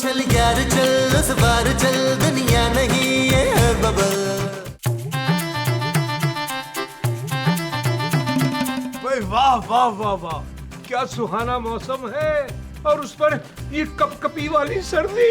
चल यार चल, इस बार चल, दुनिया नहीं ये है बबल। भाई वाह वाह वाह वाह, क्या सुहाना मौसम है, और उस पर ये कपकपी वाली सर्दी।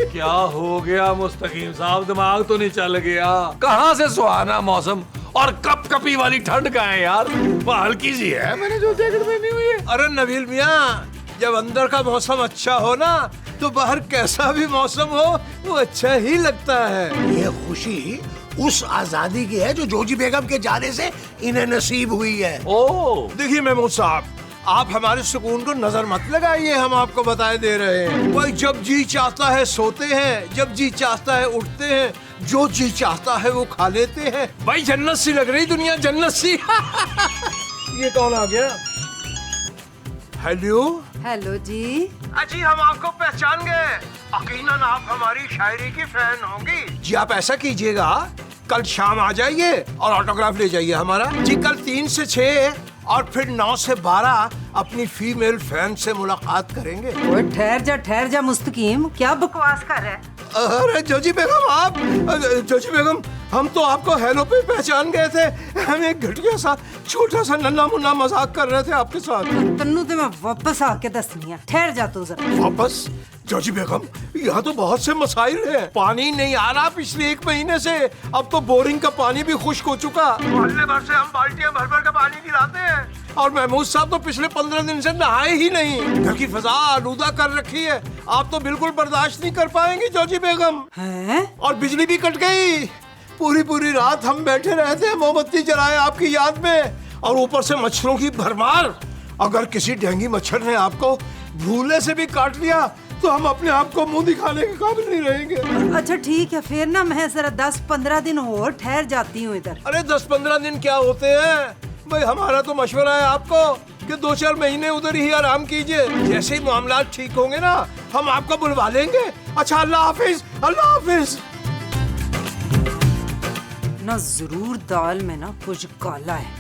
क्या हो गया मुस्तकीम साहब, दिमाग तो नहीं चल गया? कहाँ से सुहाना मौसम और कपकपी वाली ठंड का है यार? वो हल्की सी है, मैंने जो जैकेट पहनी हुई है। अरे नबील मियाँ, जब अंदर का मौसम अच्छा हो ना, तो बाहर कैसा भी मौसम हो वो अच्छा ही लगता है। ये खुशी उस आजादी की है जो जोजी बेगम के जाने से इन्हें नसीब हुई है। ओ देखिए महमूद साहब, आप हमारे सुकून को नजर मत लगाइए, हम आपको बताए दे रहे हैं। भाई जब जी चाहता है सोते हैं, जब जी चाहता है उठते हैं, जो जी चाहता है वो खा लेते हैं। भाई जन्नत सी लग रही दुनिया, जन्नत सी। ये कौन आ गया? हेलो हेलो जी। अजी हम आपको पहचान गए, यकीनन आप हमारी शायरी की फैन होंगी। जी आप ऐसा कीजिएगा, कल शाम आ जाइए और ऑटोग्राफ ले जाइए हमारा। जी कल 3 से 6 और फिर 9 से 12 अपनी फीमेल फैन से मुलाकात करेंगे। ओए ठहर जा मुस्तकीम, क्या बकवास कर रहा है? अरे जोजी बेगम आप, जोजी बेगम हम तो आपको हेलो पे पहचान गए थे। हम एक घटिया सा छोटा सा नन्ना मुन्ना मजाक कर रहे थे आपके साथ। तन्नू तो मैं वापस आके दसनी है, ठहर जा तू जरा। वापस? जोजी बेगम यहाँ तो बहुत से मसाइल हैं। पानी नहीं आ रहा पिछले 1 महीने से, अब तो बोरिंग का पानी भी खुश्क हो चुका। मोहल्ले भर से हम बाल्टियां भर भर का पानी गिराते हैं, और महमूद साहब तो पिछले 15 दिन से नहाए ही नहीं। घर की फजा आलूदा कर रखी है, आप तो बिल्कुल बर्दाश्त नहीं कर पाएंगी जोजी बेगम। हैं? और बिजली भी कट गई, पूरी रात हम बैठे रहे थे मोमबत्ती जलाए आपकी याद में, और ऊपर से मच्छरों की भरमार। अगर किसी डेंगू मच्छर ने आपको भूले से भी काट लिया तो हम अपने आप को मुंह दिखाने के काबिल नहीं रहेंगे। अच्छा ठीक है, फिर ना मैं जरा 10-15 दिन और ठहर जाती हूँ इधर। अरे 10-15 दिन क्या होते हैं भाई, हमारा तो मशवरा है आपको कि 2-4 महीने उधर ही आराम कीजिए। जैसे ही मामला ठीक होंगे ना, हम आपको बुलवा लेंगे। अच्छा अल्लाह हाफिज, अल्लाह हाफिज। ना जरूर दाल में ना कुछ काला है,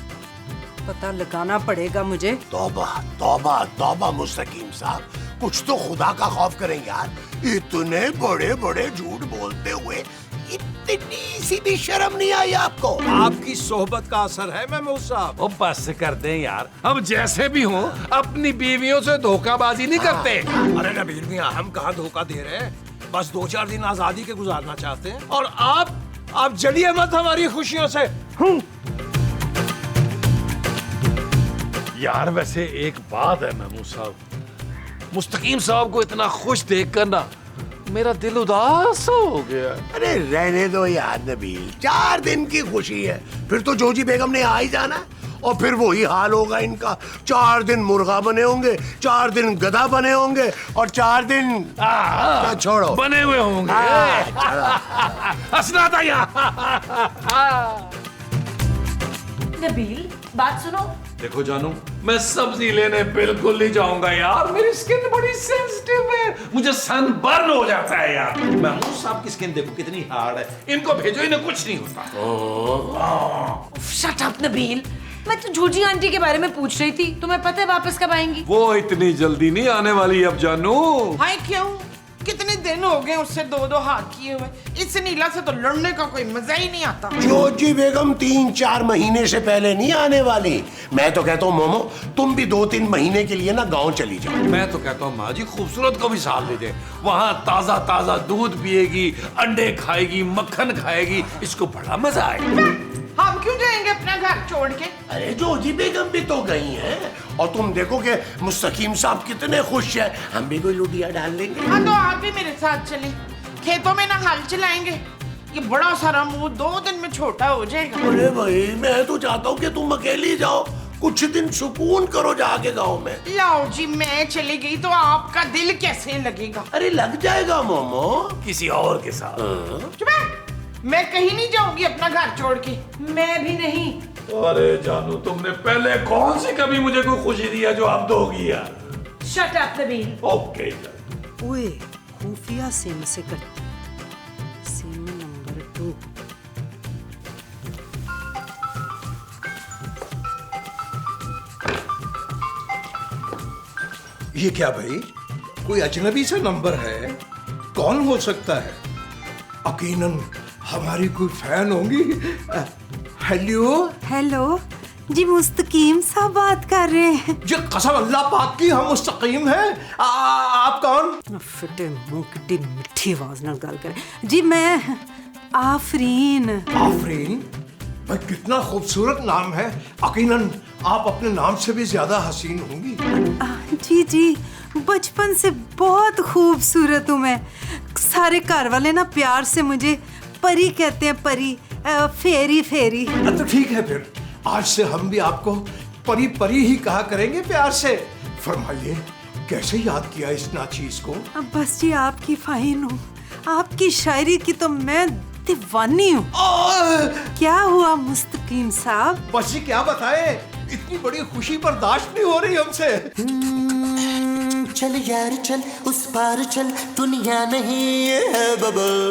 पता लगाना पड़ेगा मुझे। तौबा तौबा तौबा मुस्तकीम साहब, कुछ तो खुदा का खौफ करें यार। इतने बड़े बड़े झूठ बोलते हुए इतनी सी भी शर्म नहीं आई आपको? आपकी सोहबत का असर है महमूद साहब। ओ बस कर दें यार, हम जैसे भी हों अपनी बीवियों से धोखाबाजी नहीं करते। अरे नबील मियां, हम कहाँ धोखा दे रहे हैं, बस 2-4 दिन आजादी के गुजारना चाहते हैं। और आप जलिए मत हमारी खुशियों से। यार वैसे एक बात है महमूद साहब, मुस्तकीम साहब को इतना खुश देखकर ना मेरा दिल उदास हो गया। अरे रहने दो यार नबील, 4 दिन की खुशी है, फिर तो जोजी बेगम ने आ ही जाना है, और फिर वही हाल होगा इनका। 4 दिन मुर्गा बने होंगे, 4 दिन गधा बने होंगे, और 4 दिन छोड़ो बने हुए होंगे। हंसना था यहाँ। नबील बात सुनो। देखो जानू, मैं सब्जी लेने बिल्कुल नहीं जाऊंगा यार, मेरी स्किन बड़ी सेंसिटिव है, मुझे सनबर्न हो जाता है यार। महमूद साहब की स्किन देखो कितनी हार्ड है, इनको भेजो, इन्हें कुछ नहीं होता। शट अप नबील, मैं तो जोजी आंटी के बारे में पूछ रही थी, तुम्हें पता है वापस कब आएंगी? वो इतनी जल्दी नहीं आने वाली अब जानू। हाय क्यों? कितने दिन हो गए उससे 2-2 हाथ किए हुए। इस नीला से तो लड़ने का कोई मजा ही नहीं आता। जोजी बेगम 3-4 महीने से पहले नहीं आने वाली। मैं तो कहता हूँ मोमो, तुम भी 2-3 महीने के लिए ना गांव चली जाओ। मैं तो कहता हूँ माँ जी खूबसूरत को भी साथ ले जाए, वहाँ ताजा ताजा दूध पिएगी, अंडे खाएगी, मक्खन खाएगी, इसको बड़ा मजा आएगा। हम क्यों जाएंगे अपना घर छोड़ के? अरे जोजी बेगम भी तो गई हैं, और तुम देखो कि मुस्तकीम साहब कितने खुश हैं, हम भी कोई लुटिया डाल लेंगे। हाँ तो आप भी मेरे साथ चले, खेतों में ना हल चलाएंगे। ये बड़ा सारा मुंह 2 दिन में छोटा हो जाएगा। अरे भाई मैं तो चाहता हूँ कि तुम अकेली जाओ, कुछ दिन सुकून करो जाके गाँव में। लाओ जी, मैं चली गई तो आपका दिल कैसे लगेगा? अरे लग जाएगा मोमो, किसी और के साथ। चुप है, मैं कहीं नहीं जाऊंगी अपना घर छोड़ के। मैं भी नहीं। अरे जानू, तुमने पहले कौन सी कभी मुझे कोई खुशी दिया जो अब दोगी यार? Shut up Nabeel. ओके ओए खुफिया सिम से कर, सिम नंबर 2। ये क्या भाई, कोई अजनबी सा नंबर है, कौन हो सकता है? यकीनन हमारी कोई फैन होंगी। हेलो हेलो जी, मुस्तकीम साहब बात कर रहे हैं। जी कसम अल्लाह पाक की, हम मुस्तकीम हैं। आप कौन? फिटे मुंह कितनी मिठी आवाज नाल गल करे जी, मैं आफरीन। आफरीन भाई, कितना खूबसूरत नाम है। यकीनन आप अपने नाम से भी ज्यादा हसीन होंगी। जी जी, बचपन से बहुत खूबसूरत हूँ मैं। सारे घर वाले ना प्यार से मुझे परी कहते हैं, परी, फेरी फेरी। तो ठीक है, फिर आज से हम भी आपको परी परी ही कहा करेंगे प्यार से। फरमाइए, कैसे याद किया इस नाचीज को? अब बस जी आपकी फाइन हूँ, आपकी शायरी की तो मैं दीवानी हूँ। क्या हुआ मुस्तकीम साहब? बस जी क्या बताए, इतनी बड़ी खुशी बर्दाश्त नहीं हो रही हमसे। चल यार चल, उस पार चल, दुनिया नहीं ये है बबल।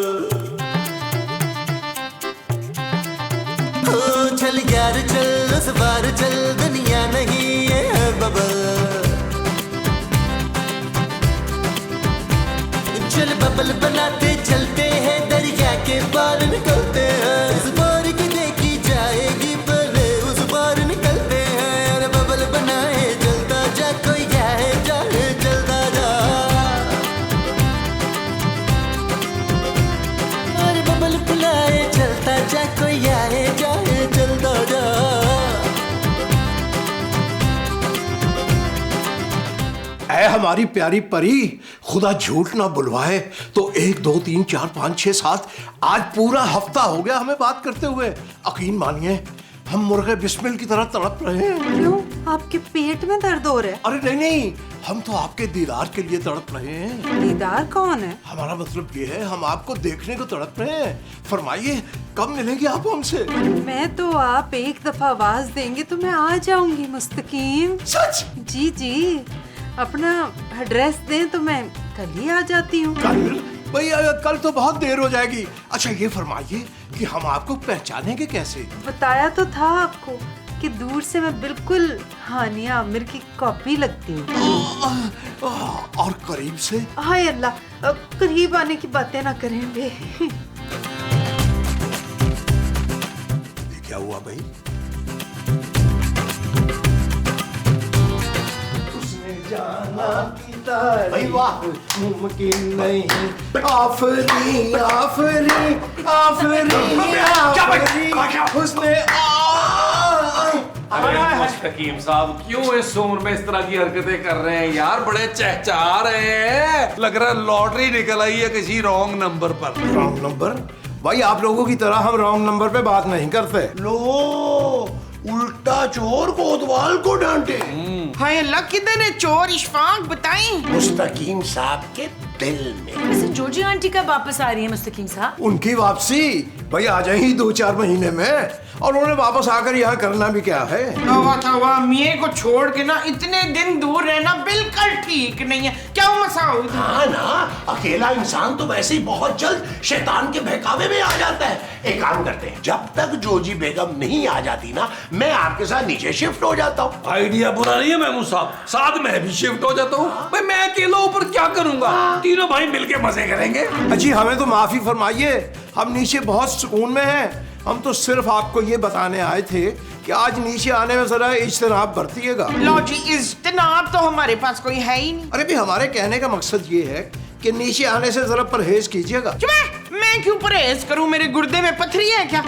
ओ चल यार चल, उस पार चल, दुनिया नहीं ये है बबल। चल बबल बनाते चलते हैं, दरिया के पार निकलते हैं। इस बार की देखी जाएगी पहले, उस पार निकलते हैं। अरे बबल बनाए चलता जा, कोई आए जाए चलता जा। अरे बबल बुलाए चलता जा, कोई आए जाए चलता जा। ऐ हमारी प्यारी परी, खुदा झूठ ना बुलवाए तो 1 2 3 4 5 6 7 आज पूरा हफ्ता हो गया हमें बात करते हुए। यकीन मानिए, हम मुर्गे बिस्मिल की तरह तड़प रहे हैं। क्यों, आपके पेट में दर्द हो रहा है? अरे नहीं नहीं, हम तो आपके दीदार के लिए तड़प रहे हैं। दीदार कौन है? हमारा मतलब ये है, हम आपको देखने को तड़प रहे हैं। फरमाइए, कब मिलेंगे आप हमसे? मैं तो आप एक दफा आवाज देंगे तो मैं आ जाऊंगी मुस्तकीम। सच? जी जी, अपना एड्रेस दें तो मैं कल ही आ जाती हूँ। कल? भैया कल तो बहुत देर हो जाएगी। अच्छा ये फरमाइए कि हम आपको पहचानेंगे कैसे? बताया तो था आपको कि दूर से मैं बिल्कुल हानिया आमिर की कॉपी लगती हूँ। और करीब से? हाय अल्लाह, करीब आने की बातें ना करें बे। ये क्या हुआ भाई? उसने जाना कि भाई वाह, मुमकिन नहीं। आफरी आफरी आफरी आफरी, उसने अरे मुस्तकीम साहब, क्यों इस उम्र में इस तरह की हरकतें कर रहे हैं यार? बड़े चहचहा रहे हैं, लग रहा है लॉटरी निकल आई है किसी रॉन्ग नंबर पर। Wrong number? भाई आप लोगों की तरह हम रॉन्ग नंबर पे बात नहीं करते। लो, उल्टा चोर कोतवाल को डांटे। हाय अल्लाह, किधर है चोर? इशफाक बताएं। मुस्तकीम साहब के दिल में। वैसे जोजी आंटी कब वापस आ रही है मुस्तकीम साहब? उनकी वापसी भाई आ जाएगी 2-4 महीने में, और उन्हें वापस आकर यहाँ करना भी क्या है। तवा मियाँ को छोड़ के ना इतने दिन दूर रहना बिल्कुल ठीक नहीं है। क्या मसाउद? हाँ ना, अकेला इंसान तो वैसे ही बहुत जल्द शैतान के बहकावे में आ जाता है। एक काम करते हैं, जब तक जोजी बेगम नहीं आ जाती ना, मैं आपके साथ नीचे शिफ्ट हो जाता हूँ। आइडिया बुरा नहीं है महमूद साहब, साथ मैं भी शिफ्ट हो जाता हूँ। भाई मैं अकेला ऊपर क्या करूंगा, तीनों भाई मिलके मजे करेंगे। अजी हमें तो माफी फरमाइए, हम नीचे बहुत सुकून में हैं। हम तो सिर्फ आपको ये बताने आए थे कि आज नीचे आने में जरा इज्तनाब बरतिएगा। लो जी, इज्तनाब तो हमारे पास कोई है ही नहीं। अरे भी हमारे कहने का मकसद ये है कि नीचे आने से जरा परहेज कीजिएगा। मैं क्यों परहेज करूं? मेरे गुर्दे में पथरी है क्या?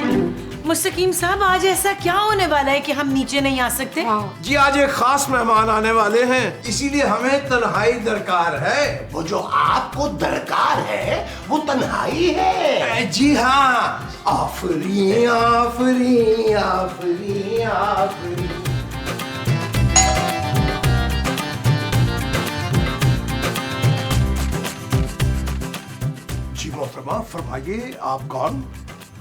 मुस्तकीम साहब, आज ऐसा क्या होने वाला है कि हम नीचे नहीं आ सकते? जी आज एक खास मेहमान आने वाले हैं, इसीलिए हमें तन्हाई दरकार है। वो जो आपको दरकार है वो तन्हाई है। जी हाँ, आफरी आफरी आफरी आफरी। जी मोहतरमा, फरमाइए आप कौन?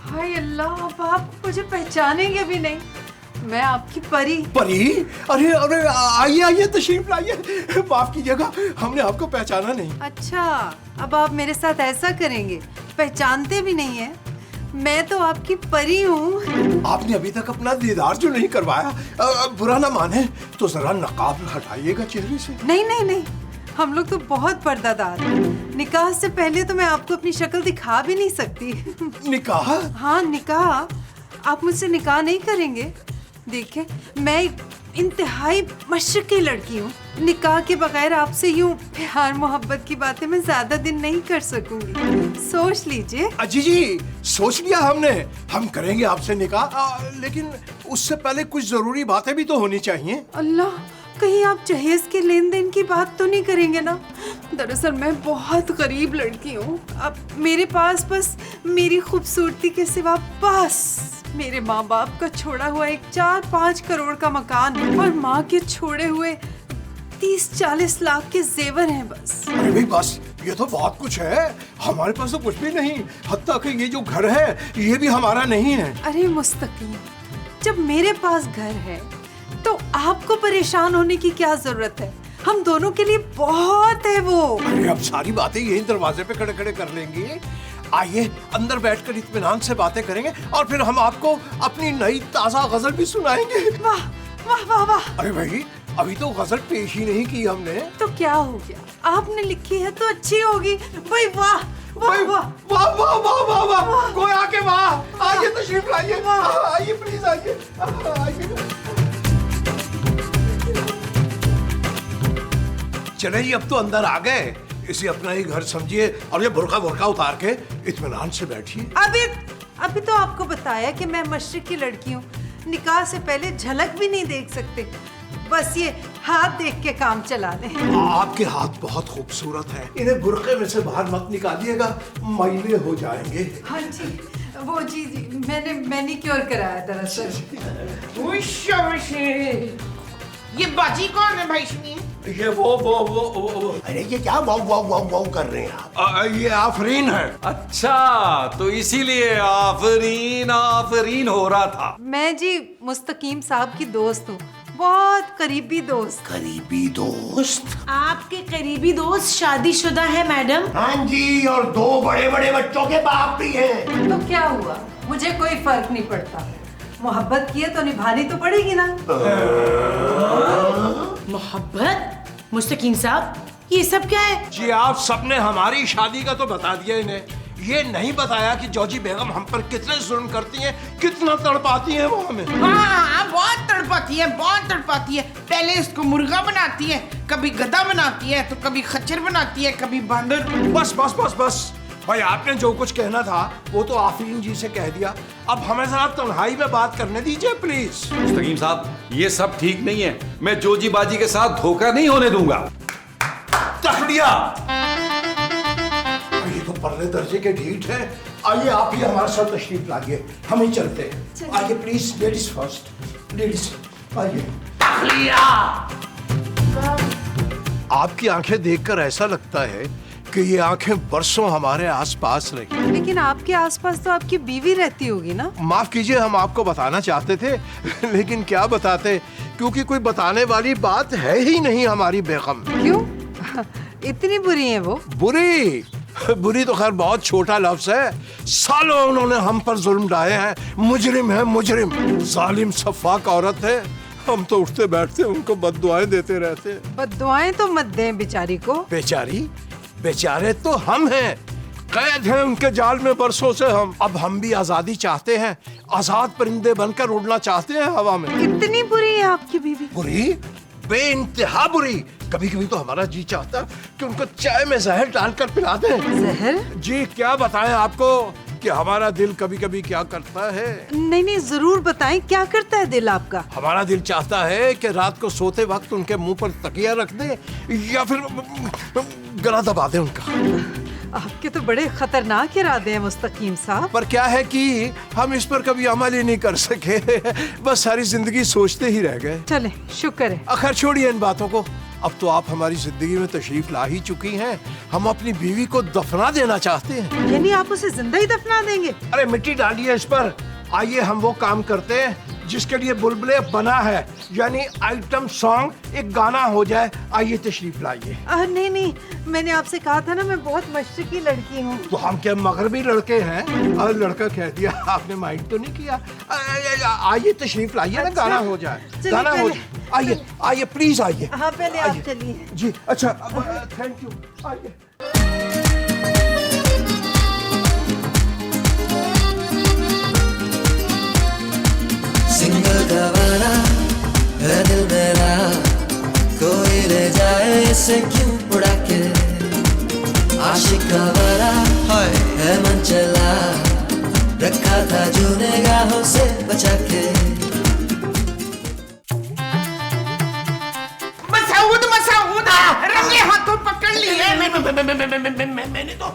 हाय अल्लाह, अब आप मुझे पहचानेंगे भी नहीं। मैं आपकी परी। परी? अरे अरे आइए आइए, तशरीफ लाइए। माफ कीजिएगा, हमने आपको पहचाना नहीं। अच्छा, अब आप मेरे साथ ऐसा करेंगे, पहचानते भी नहीं है? मैं तो आपकी परी हूँ। आपने अभी तक अपना दीदार जो नहीं करवाया, बुरा ना माने तो जरा नकाब हटाइएगा चेहरे से। नहीं नहीं नहीं, हम लोग तो बहुत पर्दादार हैं। निकाह से पहले तो मैं आपको अपनी शक्ल दिखा भी नहीं सकती। निकाह? हाँ निकाह, आप मुझसे निकाह नहीं करेंगे? देखिए मैं इंतहाई मशरकी लड़की हूँ, निकाह के बगैर आपसे यूं प्यार मोहब्बत की बातें मैं ज्यादा दिन नहीं कर सकूंगी। सोच लीजिए। अजी जी, सोच लिया हमने, हम करेंगे आपसे निकाह, लेकिन उससे पहले कुछ जरूरी बातें भी तो होनी चाहिए। अल्लाह, कहीं आप जहेज के लेन देन की बात तो नहीं करेंगे ना? दरअसल मैं बहुत गरीब लड़की हूँ। अब मेरे पास बस मेरी खूबसूरती के सिवा बस मेरे माँ बाप का छोड़ा हुआ एक 4-5 करोड़ का मकान और माँ के छोड़े हुए 30-40 लाख के जेवर हैं बस। अरे भाई बस, ये तो बहुत कुछ है, हमारे पास तो कुछ भी नहीं। हत्ता कि ये जो घर है ये भी हमारा नहीं है। अरे मुस्तकीम, जब मेरे पास घर है तो आपको परेशान होने की क्या जरूरत है? हम दोनों के लिए बहुत है वो। अरे अब सारी बातें यही दरवाजे पे खड़े खड़े कर लेंगे। आइए अंदर बैठकर इत्मीनान से बातें करेंगे और फिर हम आपको अपनी नई ताजा गजल भी सुनाएंगे। वाह वाह वाह वाह। अरे भाई, अभी तो गजल पेश ही नहीं की हमने। तो क्या हो गया, आपने लिखी है तो अच्छी होगी भाई। वाह वाह वाह वाह वाह वाह वाह वाह, कोई आके वाह। आइए तशरीफ लाइए, आइए प्लीज आइए, आइए। चले जी, अब तो अंदर आ गए, इसे अपना ही घर समझिए और ये बुर्का उतार के इत्मीनान से बैठिए। अभी तो आपको बताया कि मैं मशरिक की लड़की हूँ, निकाह से पहले झलक भी नहीं देख सकते, बस ये हाथ देख के काम चला लें। आपके हाथ बहुत खूबसूरत हैं, इन्हें बुर्के में से बाहर मत निकालिएगा, मैले हो जाएंगे। हाँ जी, वो जी मैंने मैनिक्योर कराया दरअसल। ये बाजी कौन है भाई शमीम? ये वो। अरे ये क्या वाव वाव वाव वाव कर रहे हैं आप? ये आफरीन है। अच्छा, तो इसीलिए आफरीन हो रहा था। मैं जी मुस्तकीम साहब की दोस्त हूँ, बहुत करीबी दोस्त। करीबी दोस्त? आपके करीबी दोस्त शादीशुदा है मैडम? हाँ जी, और 2 बड़े बच्चों के बाप भी हैं। तो क्या हुआ, मुझे कोई फर्क नहीं पड़ता, मोहब्बत की है तो निभानी तो पड़ेगी ना। मोहब्बत? मुस्तकीम साहब, ये सब क्या है? जी आप सबने हमारी शादी का तो बता दिया इन्हें, ये नहीं बताया कि जॉजी बेगम हम पर कितने जुल्म करती हैं, कितना तड़पाती हैं वो हमें। हाँ, बहुत तड़पाती है, बहुत तड़पाती है। पहले इसको मुर्गा बनाती है, कभी गधा बनाती है, तो कभी खच्चर बनाती है, कभी बांदर। बस बस बस बस भाई, आपने जो कुछ कहना था वो तो आफरीन जी से कह दिया, अब हमें जरा तन्हाई में बात करने दीजिए प्लीज। मुस्तकीम साहब, ये सब ठीक नहीं है, मैं जोजी बाजी के साथ धोखा नहीं होने दूंगा। तखलिया, ये तो परले दर्जे के ढीठ है। आइए आप ही हमारे साथ तशरीफ लाइए, हम ही चलते हैं। आइए प्लीज, लेडीज फर्स्ट, लेडीज आइए। तखलिया, आपकी आंखें देखकर ऐसा लगता है कि ये आंखें बरसों हमारे आसपास रही। लेकिन आपके आसपास तो आपकी बीवी रहती होगी ना? माफ कीजिए, हम आपको बताना चाहते थे लेकिन क्या बताते, क्योंकि कोई बताने वाली बात है ही नहीं हमारी बेगम। क्यों? इतनी बुरी है वो? बुरी तो खैर बहुत छोटा लफ्ज है, सालों उन्होंने हम पर जुल्म ढाए हैं, मुजरिम है मुजरिम, जालिम सफाक औरत है। हम तो उठते बैठते उनको बद्दुआएं देते रहते। बद्दुआएं तो मत दें बेचारी को। बेचारे तो हम हैं, कैद हैं उनके जाल में बरसों से हम। अब हम भी आजादी चाहते हैं, आजाद परिंदे बनकर उड़ना चाहते हैं हवा में। कितनी बुरी है आपकी बीवी? बुरी, बेइंतहा बुरी। कभी कभी तो हमारा जी चाहता कि उनको चाय में जहर डालकर पिला दें। जहर? जी क्या बताएं आपको कि हमारा दिल कभी कभी क्या करता है। नहीं जरूर बताएं, क्या करता है दिल आपका? हमारा दिल चाहता है कि रात को सोते वक्त उनके मुंह पर तकिया रख दे या फिर गला दबा दे उनका। आपके तो बड़े खतरनाक इरादे हैं मुस्तकीम साहब। पर क्या है कि हम इस पर कभी अमल ही नहीं कर सके, बस सारी जिंदगी सोचते ही रह गए। चले, शुक्र है। अखर छोड़िए इन बातों को, अब तो आप हमारी जिंदगी में तशरीफ ला ही चुकी हैं। हम अपनी बीवी को दफना देना चाहते हैं। यानी आप उसे जिंदा ही दफना देंगे? अरे मिट्टी डालिए इस पर। आइए हम वो काम करते हैं जिसके लिए बुलबुले बना है, यानी आइटम सॉन्ग, एक गाना हो जाए। आइए तशरीफ लाइए। नहीं, मैंने आपसे कहा था ना मैं बहुत मशरकी लड़की हूँ। तो हम क्या मगरबी लड़के हैं? लड़का कह दिया, आपने माइंड तो नहीं किया। आइए तशरीफ लाइए ना, गाना हो जाए, गाना हो जाए। आइए आइए प्लीज आइए। हाँ पहले आप आइए। चलिए। जी अच्छा थैंक यू आइए। सिंगल गवारा है दिल मेरा, कोई ले जाए इसे क्यों उड़ा के। आशिक गवारा है मन चला, रखा था जो निगाहों से बचा के। मसूद मसूद रंगे हाथों पकड़ लिए। मैंने तो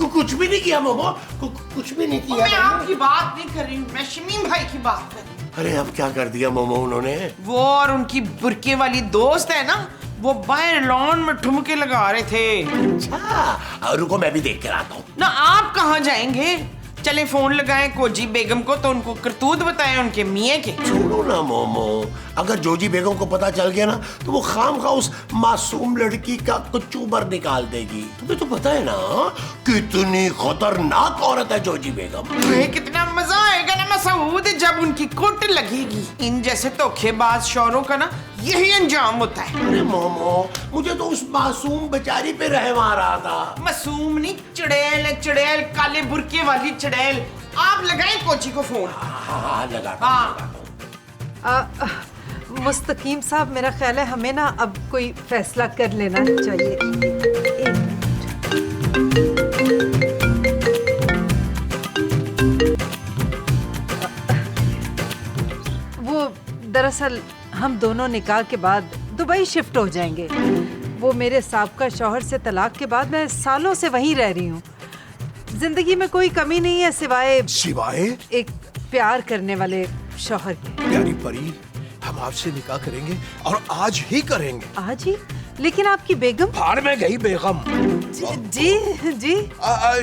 कुछ भी नहीं किया मोमो, कुछ भी नहीं किया। मैं आपकी बात नहीं कर रही हूँ, मैं शमीम भाई की बात कर रही हूँ। अरे अब क्या कर दिया मोमो उन्होंने? वो और उनकी बुरके वाली दोस्त है ना, वो बाहर लॉन में ठुमके लगा रहे थे। अच्छा रुको मैं भी देख कर आता हूँ। ना आप कहाँ जाएंगे? चले फोन लगाएं कोजी बेगम को, तो उनको करतूत बताएं उनके मियाँ के। छोड़ो ना मोमो, अगर जोजी बेगम को पता चल गया ना तो वो खाम खा उस मासूम लड़की का कचूबर निकाल देगी। तुम्हें तो पता है ना कितनी खतरनाक औरत है जोजी बेगम। तुम्हें कितना मजा आएगा ना मसूद जब उनकी कुट लगेगी। इन जैसे धोखेबाज शौरों का ना यही अंजाम होता है। अरे मोमो मुझे तो उस मासूम बेचारी पे रहम आ रहा था। मासूम नहीं, चुड़ैल है चुड़ैल, काले बुरके वाली चुड़ैल। आप लगाएं कोची को फोन। हाँ लगा। मुस्तकीम साहब मेरा ख्याल है हमें ना अब कोई फैसला कर लेना चाहिए। एक वो दरअसल हम दोनों निकाह के बाद दुबई शिफ्ट हो जाएंगे। वो मेरे साबका शौहर से तलाक के बाद मैं सालों से वहीं रह रही हूँ। जिंदगी में कोई कमी नहीं है सिवाय सिवाय एक प्यार करने वाले शौहर के। प्यारी परी, हम आपसे निकाह करेंगे और आज ही करेंगे। आज ही? लेकिन आपकी बेगम? भाड़ में गई बेगम। जी जी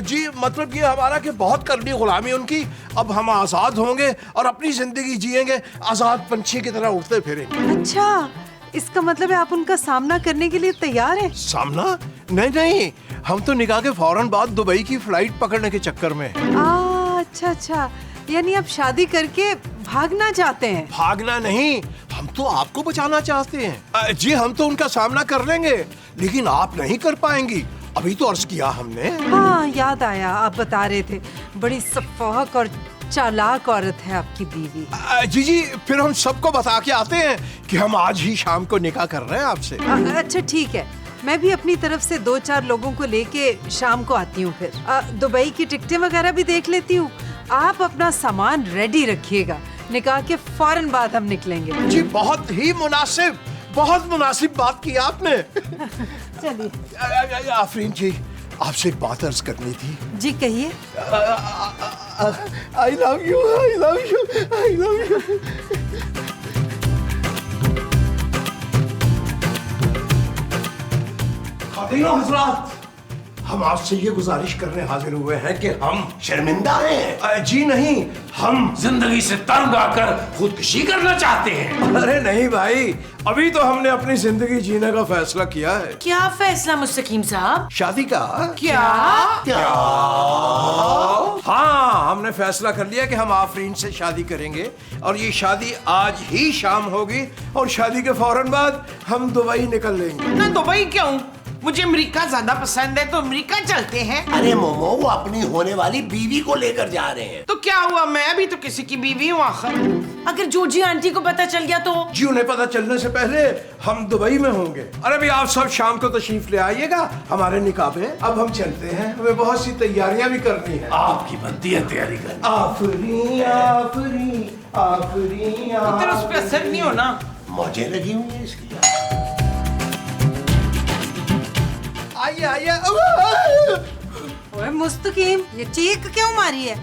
जी मतलब ये हमारा कि बहुत करनी गुलामी उनकी। अब हम आजाद होंगे और अपनी जिंदगी जिएंगे, आजाद पंछी की तरह उड़ते फिरेंगे। अच्छा, इसका मतलब है आप उनका सामना करने के लिए तैयार हैं? सामना? नहीं नहीं, हम तो निकाह के फौरन बाद दुबई की फ्लाइट पकड़ने के चक्कर में। अच्छा अच्छा, यानी आप शादी करके भागना चाहते हैं? भागना नहीं, हम तो आपको बचाना चाहते हैं। जी हम तो उनका सामना कर लेंगे, लेकिन आप नहीं कर पाएंगी। अभी तो अर्ज किया हमने। हाँ याद आया, आप बता रहे थे बड़ी सफाक और चालाक औरत है आपकी बीवी। जी जी, फिर हम सबको बता के आते हैं कि हम आज ही शाम को निकाह कर रहे हैं आपसे। अच्छा ठीक है, मैं भी अपनी तरफ से 2-4 लोगों को लेके शाम को आती हूँ। फिर दुबई की टिकटें वगैरह भी देख लेती हूँ। आप अपना सामान रेडी रखिएगा, निकाह के फौरन बाद हम निकलेंगे। जी बहुत ही मुनासिब, बहुत मुनासिब बात की आपने। चलिए। आफरीन जी, आपसे एक बात अर्ज करनी थी। जी कहिए। I love you, I love you, I love you. खातिनों हज़रात, हम आपसे ये गुजारिश करने हाजिर हुए हैं कि हम शर्मिंदा हैं। जी नहीं, हम जिंदगी से तंग आकर खुदकुशी करना चाहते हैं। अरे नहीं भाई, अभी तो हमने अपनी जिंदगी जीने का फैसला किया है। क्या फैसला मुस्तकीम साहब? शादी का। क्या? हाँ, हमने फैसला कर लिया कि हम आफरीन से शादी करेंगे और ये शादी आज ही शाम होगी और शादी के फौरन बाद हम दुबई निकल लेंगे। ना दुबई क्यों? मुझे अमेरिका ज्यादा पसंद है, तो अमेरिका चलते हैं। अरे मोमो वो अपनी होने वाली बीवी को लेकर जा रहे हैं। तो क्या हुआ, मैं भी तो किसी की बीवी हूँ आखिर। अगर जॉर्जी आंटी को पता चल गया तो? जी उन्हें पता चलने से पहले हम दुबई में होंगे। अरे भी आप सब शाम को तशरीफ ले आइएगा हमारे निकाह पे। अब हम चलते हैं, हमें बहुत सी तैयारियां भी करनी है। आपकी बनती है तैयारी करनी। आफरीन आफरीन आफरीन। इधर उस पे असर नहीं होना। मौजें लगी हुई है इसकी। आइए आइए। ओए मुस्तकीम, ये चीख क्यों मारी है?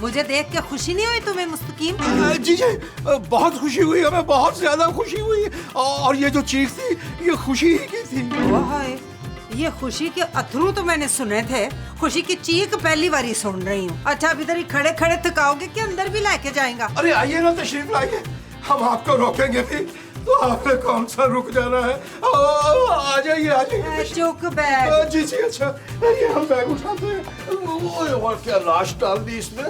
मुझे देख के खुशी नहीं हुई तुम्हें मुस्तकीम? जी जी, बहुत खुशी हुई, हमें बहुत ज्यादा खुशी हुई। और ये जो चीख थी ये खुशी ही की थी। हाय, ये खुशी के अथरू तो मैंने सुने थे, खुशी की चीख पहली बारी सुन रही हूँ। अच्छा अब इधर ही खड़े खड़े थकाओगे कि अंदर भी लेके जाएगा? अरे आइए ना, तशरीफ लाइए, हम आपको रोकेंगे भी तो आपने कौन सा रुक जाना है। आ जाइए आ जाइए। चुक बैग। जी जी अच्छा, ये हम बैग उठाते हैं। और क्या लाश डाल दी इसमें।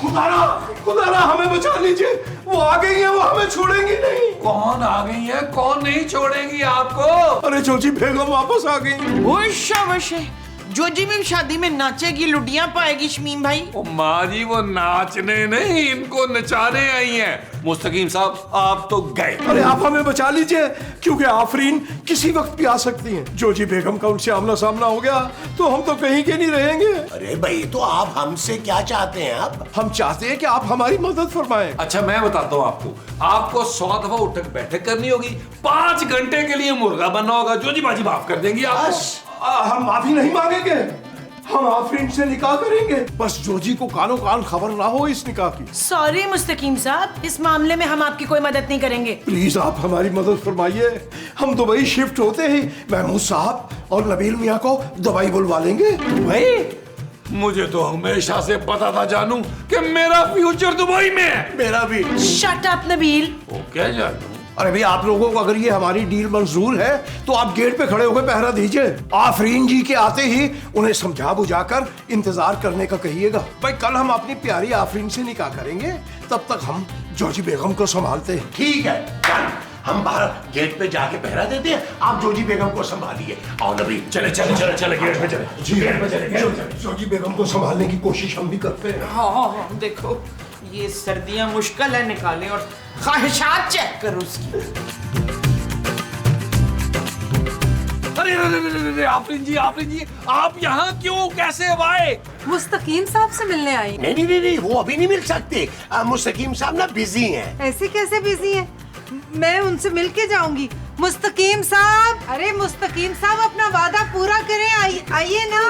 खुदारा हमें बचा लीजिए, वो आ गई है, वो हमें छोड़ेंगी नहीं। कौन आ गई है? कौन नहीं छोड़ेंगी आपको? अरे जोजी बेगम वापस आ गई। वो शाबाश है, जोजी में शादी में नाचेगी, लुडियां पाएगी शमीम भाई। ओ माँ जी, वो नाचने नहीं, इनको नचाने आई हैं। मुस्तकीम साहब आप तो गए। अरे आप हमें बचा लीजिए, क्योंकि आफरीन किसी वक्त भी आ सकती हैं। जोजी बेगम का उनसे आमना सामना हो गया तो हम तो कहीं के नहीं रहेंगे। अरे भाई, तो आप हमसे क्या चाहते हैं? आप हम चाहते हैं कि आप हमारी मदद फरमाएं। अच्छा मैं बताता हूँ आपको 100 दफा उठक बैठक करनी होगी, 5 घंटे के लिए मुर्गा बनना होगा। जोजी बाजी माफ कर देंगी आपको। हम माफी नहीं मांगेंगे, हम आफरीन से निकाह करेंगे। बस जोजी को कानो कान खबर ना हो इस निकाह की। सॉरी मुस्तकीम साहब, इस मामले में हम आपकी कोई मदद नहीं करेंगे। प्लीज आप हमारी मदद फरमाइए। हम दुबई शिफ्ट होते ही महमूद साहब और नबील मियाँ को दुबई बुलवा लेंगे। भाई मुझे तो हमेशा से पता था जानू कि मेरा फ्यूचर दुबई में है। मेरा भी। Shut up Nabeel. ओके जानू। अरे भाई, आप लोगों को अगर ये हमारी डील मंजूर है तो आप गेट पे खड़े होकर पहरा दीजिए। आफरीन जी के आते ही उन्हें समझा बुझाकर इंतजार करने का कहिएगा। भाई कल हम अपनी प्यारी आफरीन से निकाह करेंगे, तब तक हम जोजी बेगम को संभालते हैं। ठीक है, चल हम बाहर गेट पे जाके पहरा देते हैं, आप जोजी बेगम को संभालिए। आओ नबी, चले गेट पे चले। जी जोजी बेगम को संभालने की कोशिश हम भी करते हैं। हाँ, देखो ये सर्दियां मुश्किल है निकाले, और ख्वाहिशात चेक करो उसकी। अरे आफरीन जी आप यहाँ क्यों, कैसे आए? मुस्तकीम साहब से मिलने आई। नहीं, वो अभी नहीं मिल सकते। मुस्तकीम साहब ना बिजी हैं। ऐसे कैसे बिजी है? मैं उनसे मिल के जाऊंगी। मुस्तकीम साहब, अरे मुस्तकीम साहब अपना वादा पूरा करें, आइए ना।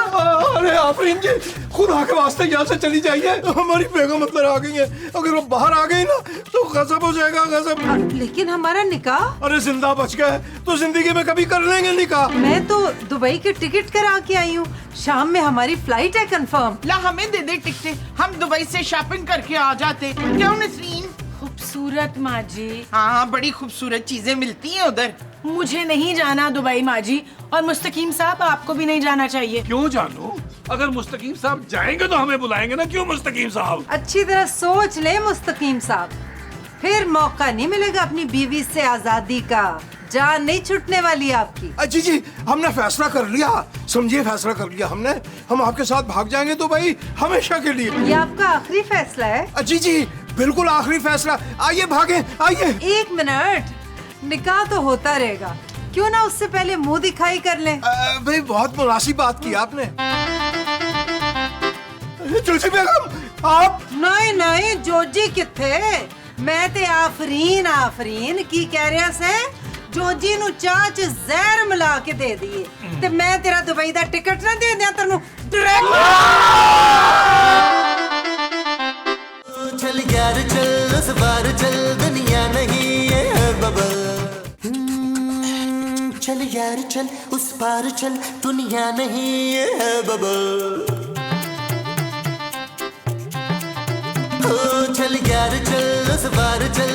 अरे आफरीन जी, खुदा के वास्ते यहाँ से चली जाइए, हमारी बेगम अंदर आ गई है। अगर वो बाहर आ गई ना तो गजब हो जाएगा, गजब। लेकिन हमारा निकाह? अरे जिंदा बच गए तो जिंदगी में कभी कर लेंगे निकाह। मैं तो दुबई की टिकट करा के आई हूँ, शाम में हमारी फ्लाइट है कंफर्म। ला हमें दे दे टिकटें, हम दुबई से शॉपिंग करके आ जाते। क्यों नसरीन? खूबसूरत माँ जी। हाँ, बड़ी खूबसूरत चीजें मिलती हैं उधर। मुझे नहीं जाना दुबई माँ जी, और मुस्तकीम साहब आपको भी नहीं जाना चाहिए। क्यों जानू? अगर मुस्तकीम साहब जाएंगे तो हमें बुलाएंगे ना, क्यों मुस्तकीम साहब? अच्छी तरह सोच ले मुस्तकीम साहब, फिर मौका नहीं मिलेगा अपनी बीवी से आजादी का। जान नहीं छूटने वाली आपकी। जी हमने फैसला कर लिया, समझिए फैसला कर लिया हमने। हम आपके साथ भाग जाएंगे दुबई हमेशा के लिए। ये आपका आखिरी फैसला है? जी बिल्कुल आखिरी फैसला। आइए भागे, आइए। 1 मिनट, निकाह तो होता रहेगा, क्यों ना उससे पहले मुंह दिखाई कर लें? भाई बहुत मुनासिब बात की आपने। जोजी बेगम आप। नहीं जोजी किथे, मैं ते आफरीन की कह रहा से जोजी नु चाह च जहर मिला के दे दिए ते मैं तेरा दुबई दा टिकट ना दे दिया तेनू डायरेक्ट। चल यार चल, उस बार चल, दुनिया नहीं है बबल। चल यार चल, उस पार चल, दुनिया नहीं है बबल। चल यार चल, उस बार चल,